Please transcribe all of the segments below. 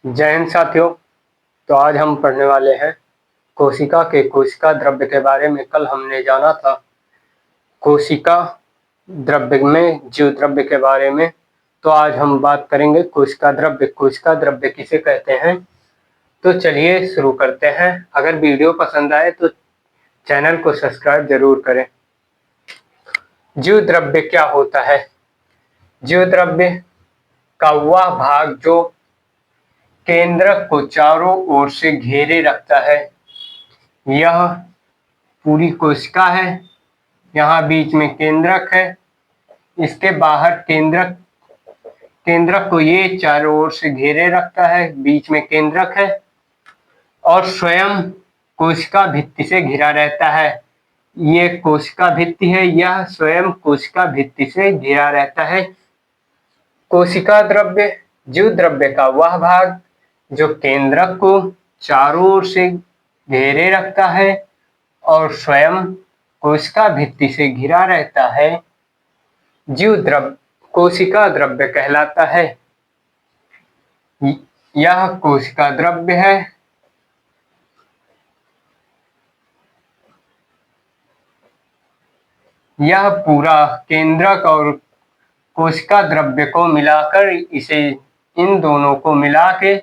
जय हिंद साथियों। तो आज हम पढ़ने वाले हैं कोशिका के कोशिका द्रव्य के बारे में। कल हमने जाना था कोशिका द्रव्य में जीव द्रव्य के बारे में। तो आज हम बात करेंगे कोशिका द्रव्य। कोशिका द्रव्य किसे कहते हैं? तो चलिए शुरू करते हैं। अगर वीडियो पसंद आए तो चैनल को सब्सक्राइब जरूर करें। जीव द्रव्य क्या होता है? जीव द्रव्य का वह भाग जो केंद्रक को चारों ओर से घेरे रखता है। यह पूरी कोशिका है। यहाँ बीच में केंद्रक है। इसके बाहर केंद्रक को ये चारों ओर से घेरे रखता है। बीच में केंद्रक है और स्वयं कोशिका भित्ति से घिरा रहता है। ये कोशिका भित्ति है। यह स्वयं कोशिका भित्ति से घिरा रहता है। कोशिका द्रव्य जीव द्रव्य का वह भाग जो केंद्रक को चारों ओर से घेरे रखता है और स्वयं कोशिका भित्ति से घिरा रहता है, जीव द्रव्य कोशिका द्रव्य कहलाता है। यह कोशिका द्रव्य है। यह पूरा केंद्रक और कोशिका द्रव्य को मिलाकर इन दोनों को मिला के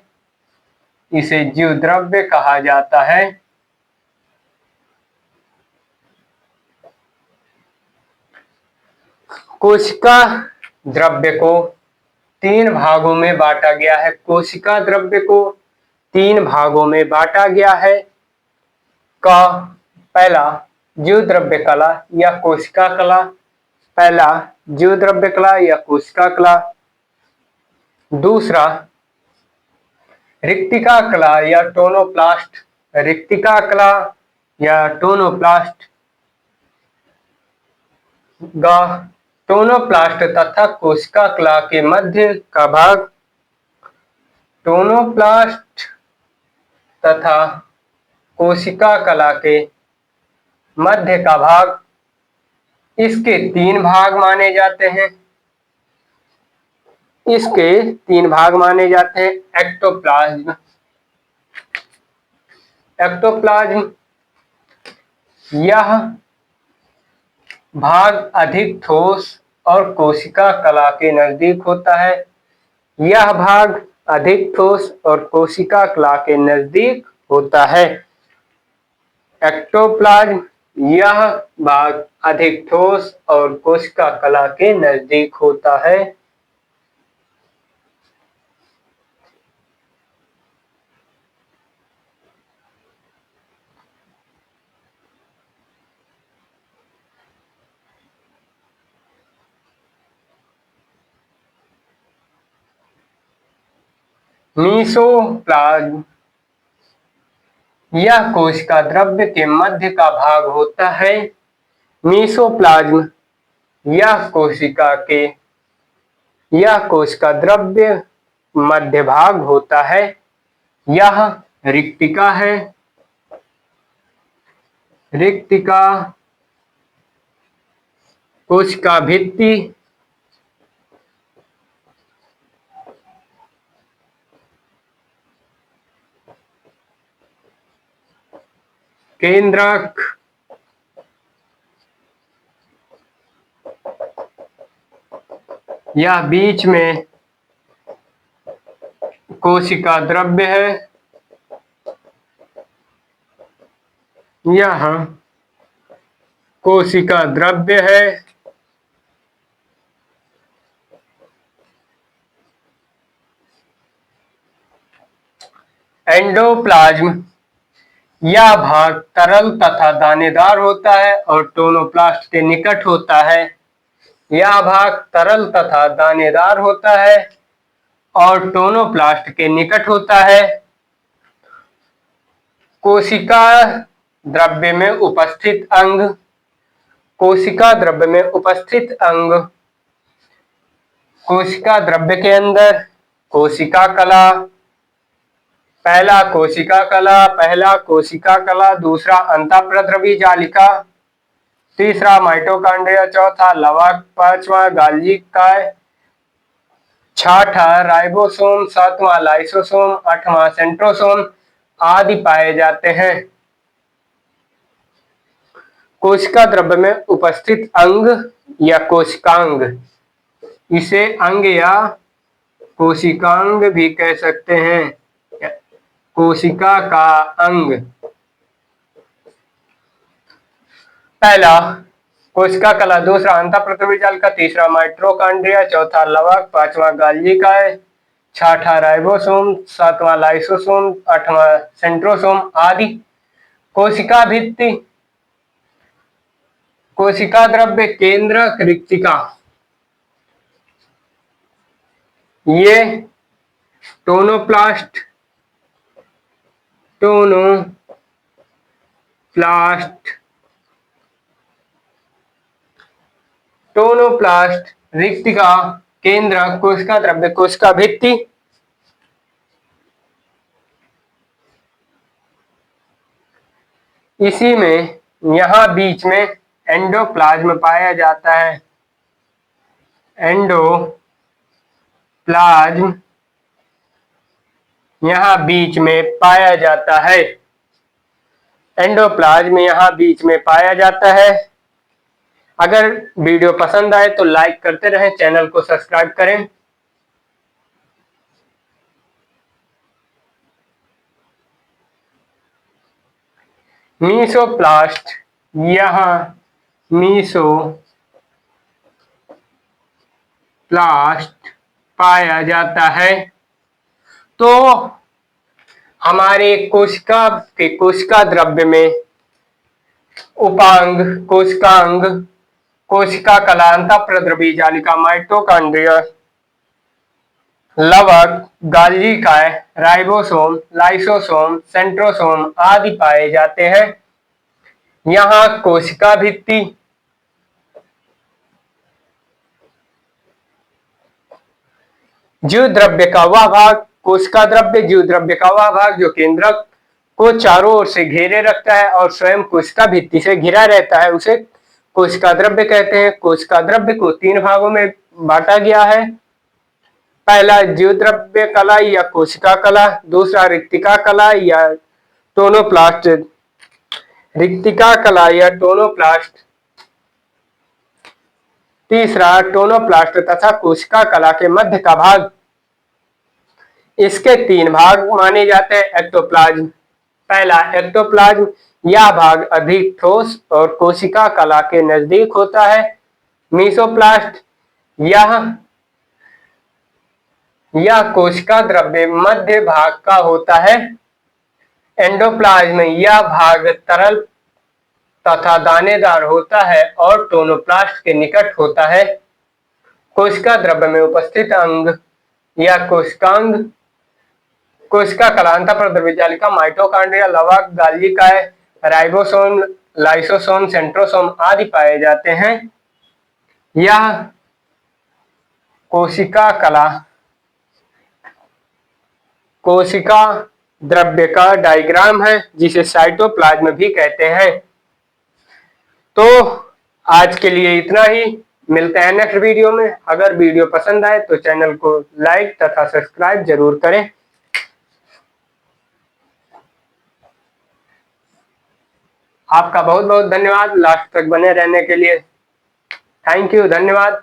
इसे जीव द्रव्य कहा जाता है। कोशिका द्रव्य को तीन भागों में बांटा गया है। कोशिका द्रव्य को तीन भागों में बांटा गया है। पहला जीव द्रव्य कला या कोशिका कला। पहला जीव द्रव्य कला या कोशिका कला। दूसरा रिक्तिका कला या टोनोप्लास्ट। रिक्तिका कला या टोनोप्लास्ट टोनोप्लास्ट तथा कोशिका कला के मध्य का भाग। टोनोप्लास्ट तथा कोशिका कला के मध्य का भाग। इसके तीन भाग माने जाते हैं। इसके तीन भाग माने जाते हैं। एक्टोप्लाज्म। एक्टोप्लाज्म यह भाग अधिक ठोस और कोशिका कला के नजदीक होता है। यह भाग अधिक ठोस और कोशिका कला के नजदीक होता है। एक्टोप्लाज्म यह भाग अधिक ठोस और कोशिका कला के नजदीक होता है। मीसोप्लाज्म यह कोशिका द्रव्य के मध्य का भाग होता है। मीसोप्लाज्म यह कोशिका द्रव्य मध्य भाग होता है। यह रिक्तिका है। रिक्तिका कोशिका भित्ति केंद्रक यह बीच में कोशिका द्रव्य है। यह कोशिका द्रव्य है। एंडोप्लाज्म यह भाग तरल तथा दानेदार होता है और टोनोप्लास्ट के निकट होता है। यह भाग तरल तथा दानेदार होता है और टोनोप्लास्ट के निकट होता है। कोशिका द्रव्य में उपस्थित अंग। कोशिका द्रव्य में उपस्थित अंग कोशिका द्रव्य के अंदर कोशिका कला। पहला कोशिका कला। दूसरा अंतःप्रद्रवी जालिका। तीसरा माइटोकॉन्ड्रिया। चौथा लवक। पांचवा गाल्गी काय। छठा राइबोसोम, सातवां लाइसोसोम, आठवां सेंट्रोसोम आदि पाए जाते हैं। कोशिका द्रव्य में उपस्थित अंग या कोशिकांग, इसे अंग या कोशिकांग भी कह सकते हैं। कोशिका का अंग, पहला कोशिका कला, दूसरा अंतःप्रद्रवी जाल का, तीसरा माइटोकॉन्ड्रिया, चौथा लवक, पांचवा गाल्गी काय, छठा राइबोसोम, सातवां लाइसोसोम, आठवां सेंट्रोसोम आदि। कोशिका भित्ति, कोशिका द्रव्य केंद्रक रिक्तिका, ये टोनोप्लास्ट, टोनोप्लास्ट रिक्तिका, केंद्रक, कोशिका द्रव्य, कोशिका भित्ति। इसी में यहां बीच में एंडोप्लाज्म पाया जाता है। एंडोप्लाज्म यहां बीच में पाया जाता है। एंडोप्लाज्म यहां बीच में पाया जाता है। अगर वीडियो पसंद आए तो लाइक करते रहें, चैनल को सब्सक्राइब करें। मीसोप्लास्ट, यहां मीसोप्लास्ट पाया जाता है। तो हमारे कोशिका के कोशिका द्रव्य में उपांग, कोशिकांग, कोशिका कला, अंतःप्रद्रवी जालिका, माइटोकॉन्ड्रिया, लवक, गाल्गी काय, राइबोसोम, लाइसोसोम, सेंट्रोसोम आदि पाए जाते हैं। यहाँ कोशिका भित्ति, जीव द्रव्य का वह भाग, कोशिका द्रव्य जीव द्रव्य का वह भाग जो केंद्रक को चारों ओर से घेरे रखता है और स्वयं कोशिका भित्ति से घिरा रहता है, उसे कोशिका द्रव्य कहते हैं। कोशिका द्रव्य को तीन भागों में बांटा गया है। पहला जीव द्रव्य कला या कोशिका कला, दूसरा रिक्तिका कला या टोनोप्लास्ट, रिक्तिका कला या टोनोप्लास्ट, तीसरा टोनोप्लास्ट तथा कोशिका कला के मध्य का भाग। इसके तीन भाग माने जाते हैं। एक्टोप्लाज्म, पहला एक्टोप्लाज्म, यह भाग अधिक ठोस और कोशिका कला के नजदीक होता है। मीसोप्लास्ट, यह कोशिका द्रव्य मध्य भाग का होता है। एंडोप्लाज्म, यह भाग तरल तथा दानेदार होता है और टोनोप्लास्ट के निकट होता है। कोशिका द्रव्य में उपस्थित अंग या कोशिकांग, कोशिका कला, अंतःप्रद्रवी जालिका, माइटोकॉन्ड्रिया, लवक, गाल्गी काय, राइबोसोम, लाइसोसोम, सेंट्रोसोम आदि पाए जाते हैं। यह कोशिका कला, कोशिका द्रव्य का डायग्राम है, जिसे साइटोप्लाज्म भी कहते हैं। तो आज के लिए इतना ही, मिलते हैं नेक्स्ट वीडियो में। अगर वीडियो पसंद आए तो चैनल को लाइक तथा सब्सक्राइब जरूर करें। आपका बहुत बहुत धन्यवाद लास्ट तक बने रहने के लिए। थैंक यू, धन्यवाद।